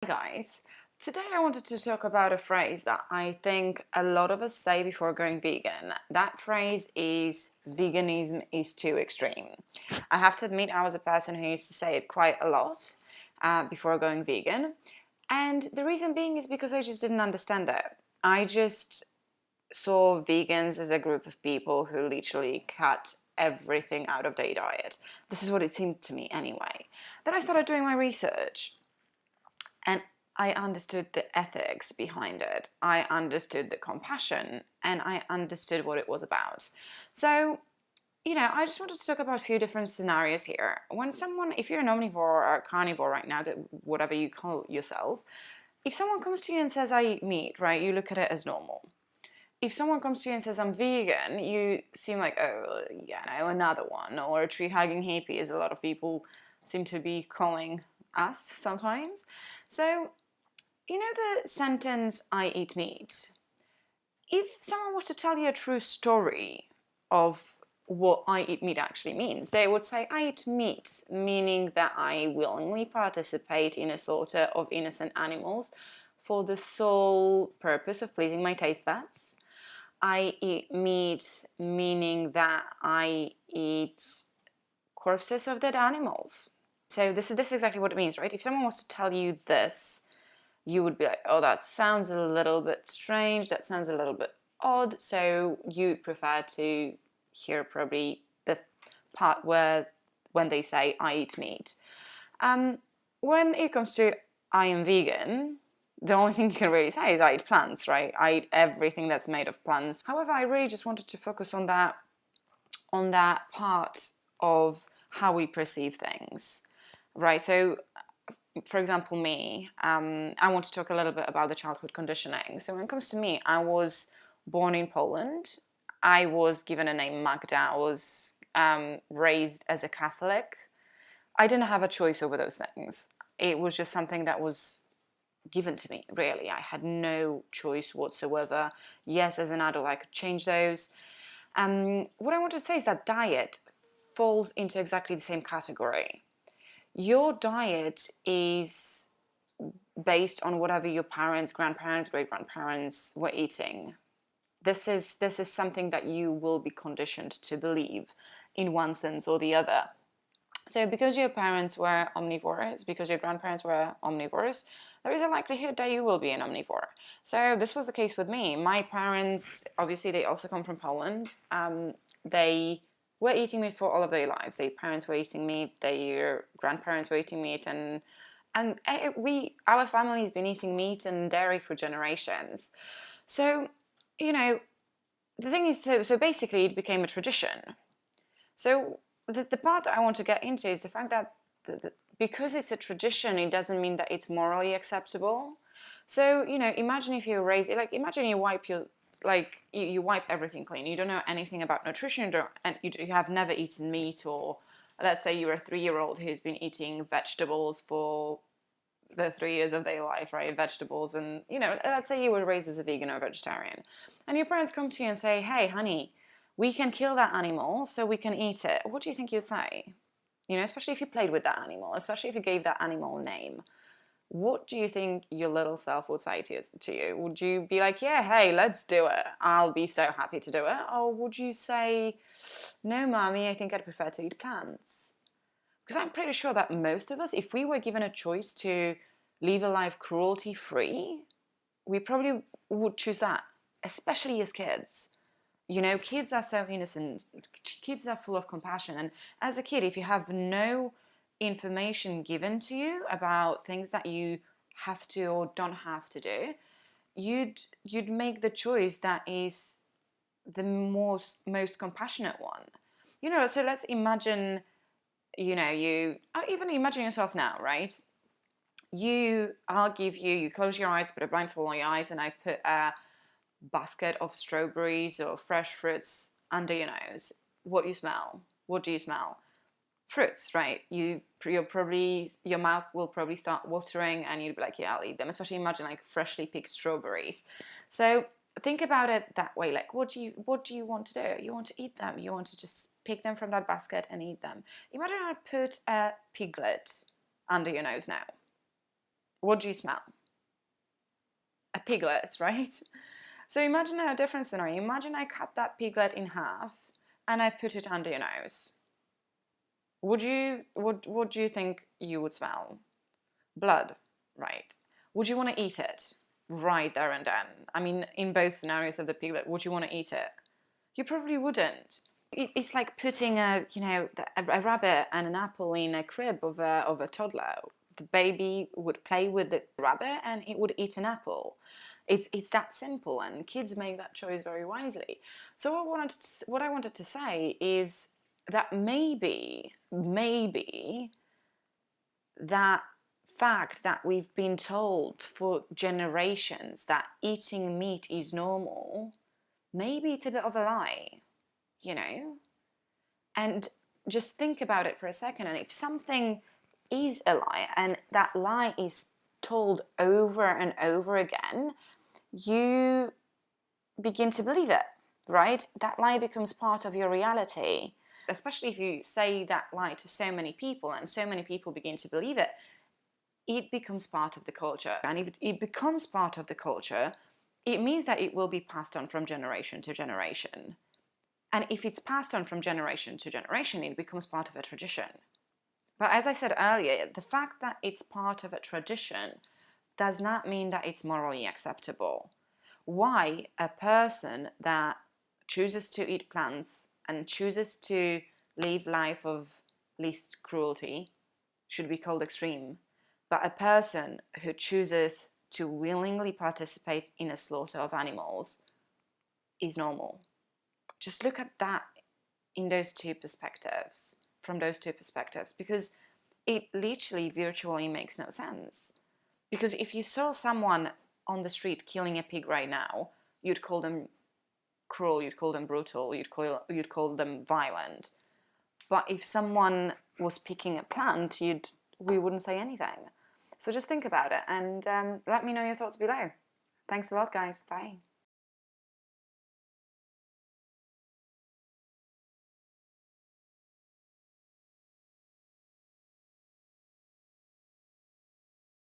Hi guys, today I wanted to talk about a phrase that I think a lot of us say before going vegan. That phrase is veganism is too extreme. I have to admit I was a person who used to say it quite a lot before going vegan, and the reason being is because I just didn't understand it. I just saw vegans as a group of people who literally cut everything out of their diet. This is what it seemed to me anyway. Then I started doing my research and I understood the ethics behind it. I understood the compassion and I understood what it was about. So, I just wanted to talk about a few different scenarios here. When someone, if you're an omnivore or a carnivore right now, whatever you call yourself, if someone comes to you and says, I eat meat, right, you look at it as normal. If someone comes to you and says, I'm vegan, you seem like, oh, yeah, no, another one. Or a tree-hugging hippie, as a lot of people seem to be calling us sometimes. So, the sentence, I eat meat. If someone was to tell you a true story of what I eat meat actually means, they would say, I eat meat, meaning that I willingly participate in a slaughter of innocent animals for the sole purpose of pleasing my taste buds. I eat meat, meaning that I eat corpses of dead animals. So this is exactly what it means, right? If someone was to tell you this, you would be like, oh, that sounds a little bit strange, that sounds a little bit odd, so you prefer to hear probably the part where when they say I eat meat. When it comes to I am vegan, the only thing you can really say is I eat plants, right? I eat everything that's made of plants. However, I really just wanted to focus on that part of how we perceive things, right? So for example, me, I want to talk a little bit about the childhood conditioning. So when it comes to me, I was born in Poland. I was given a name Magda. I was raised as a Catholic. I didn't have a choice over those things. It was just something that was given to me, really. I had no choice whatsoever. Yes, as an adult, I could change those. What I want to say is that diet falls into exactly the same category. Your diet is based on whatever your parents, grandparents, great-grandparents were eating. This is something that you will be conditioned to believe in one sense or the other. So because your parents were omnivores, because your grandparents were omnivores, there is a likelihood that you will be an omnivore. So this was the case with me. My parents, obviously, they also come from Poland. They were eating meat for all of their lives. Their parents were eating meat, their grandparents were eating meat, and our family has been eating meat and dairy for generations. So, the thing is, so basically it became a tradition. So the part that I want to get into is the fact that because it's a tradition, it doesn't mean that it's morally acceptable. So, imagine if you're raised, like, imagine you wipe you wipe everything clean. You don't know anything about nutrition, and you have never eaten meat, or let's say you're a 3-year-old who's been eating vegetables for the 3 years of their life, right? Vegetables, and let's say you were raised as a vegan or vegetarian, and your parents come to you and say, "Hey, honey, we can kill that animal so we can eat it." What do you think you'd say? Especially if you played with that animal, especially if you gave that animal a name. What do you think your little self would say to you? Would you be like, yeah, hey, let's do it. I'll be so happy to do it. Or would you say, no, mommy, I think I'd prefer to eat plants? Because I'm pretty sure that most of us, if we were given a choice to live a life cruelty-free, we probably would choose that, especially as kids. Kids are so innocent, kids are full of compassion. And as a kid, if you have no information given to you about things that you have to or don't have to do, you'd make the choice that is the most compassionate one. So let's imagine, you even imagine yourself now, right? You close your eyes, put a blindfold on your eyes, and I put a basket of strawberries or fresh fruits under your nose. What do you smell? What do you smell? Fruits, right? Your mouth will probably start watering, and you'd be like, yeah, I'll eat them. Especially imagine like freshly picked strawberries. So think about it that way. Like, what do you want to do? You want to eat them. You want to just pick them from that basket and eat them. Imagine I put a piglet under your nose now. what do you smell? A piglet, right? So imagine a different scenario. Imagine I cut that piglet in half and I put it under your nose. What do you think you would smell? Blood, right? Would you want to eat it right there and then? I mean, in both scenarios of the piglet, would you want to eat it? You probably wouldn't. It's like putting a rabbit and an apple in a crib of a toddler. The baby would play with the rabbit and it would eat an apple. It's that simple, and kids make that choice very wisely. So what I wanted to say is that maybe that fact that we've been told for generations that eating meat is normal, maybe it's a bit of a lie, you know? And just think about it for a second, and if something is a lie and that lie is told over and over again, you begin to believe it, right? That lie becomes part of your reality. Especially if you say that lie to so many people and so many people begin to believe it, it becomes part of the culture. And if it becomes part of the culture, it means that it will be passed on from generation to generation. And if it's passed on from generation to generation, it becomes part of a tradition. But as I said earlier, the fact that it's part of a tradition does not mean that it's morally acceptable. Why a person that chooses to eat plants and chooses to live life of least cruelty should be called extreme, but a person who chooses to willingly participate in a slaughter of animals is normal? Just look at that in those two perspectives, from those two perspectives, because it literally virtually makes no sense. Because if you saw someone on the street killing a pig right now, you'd call them cruel, you'd call them brutal, you'd call them violent. But if someone was picking a plant, we wouldn't say anything. So just think about it, and let me know your thoughts below. Thanks a lot, guys. Bye.